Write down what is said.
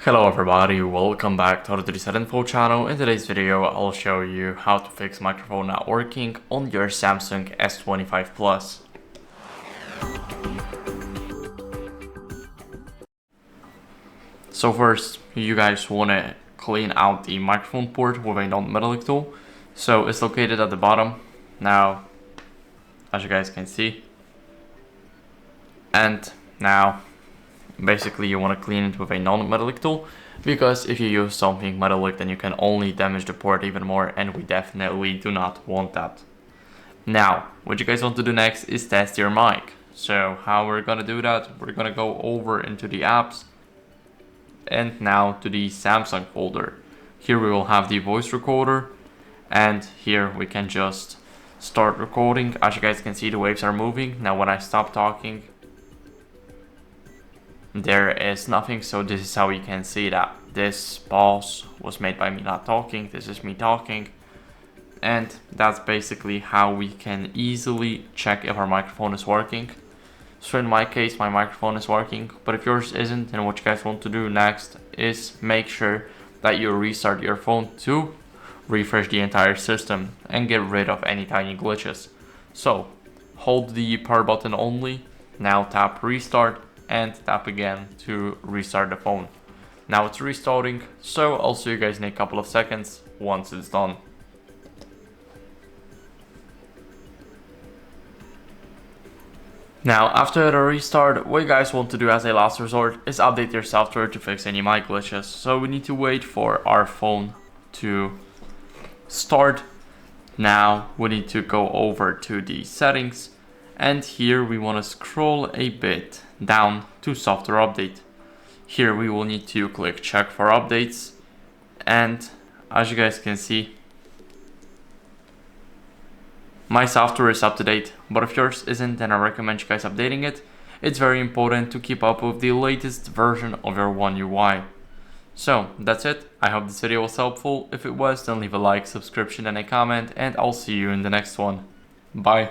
Hello everybody, welcome back to the HardReset.Info channel. In today's video, I'll show you how to fix microphone not working on your Samsung S25 Plus. So first, you guys want to clean out the microphone port with a non-metallic tool. So it's located at the bottom, now, as you guys can see. And now, basically you want to clean it with a non-metallic tool, because if you use something metallic then you can only damage the port even more, and we definitely do not want that. Now, what you guys want to do next is test your mic. So how we're gonna do that, we're gonna go over into the apps and now to the Samsung folder. Here we will have the voice recorder, and here we can just start recording. As you guys can see, the waves are moving. Now when I stop talking, there is nothing, so this is how you can see that this pause was made by me not talking. This is me talking, and that's basically how we can easily check if our microphone is working. So in my case, my microphone is working, but if yours isn't, then what you guys want to do next is make sure that you restart your phone to refresh the entire system and get rid of any tiny glitches. So hold the power button only, now tap restart, and tap again to restart the phone. Now it's restarting, so I'll see you guys in a couple of seconds once it's done. Now after the restart, what you guys want to do as a last resort is update your software to fix any mic glitches. So we need to wait for our phone to start. Now we need to go over to the settings, and here we want to scroll a bit down to software update. Here we will need to click check for updates, and as you guys can see, my software is up to date, but if yours isn't, then I recommend you guys updating it. It's very important to keep up with the latest version of your One UI. So that's it. I hope this video was helpful. If it was, then leave a like, subscription, and a comment, and I'll see you in the next one. Bye.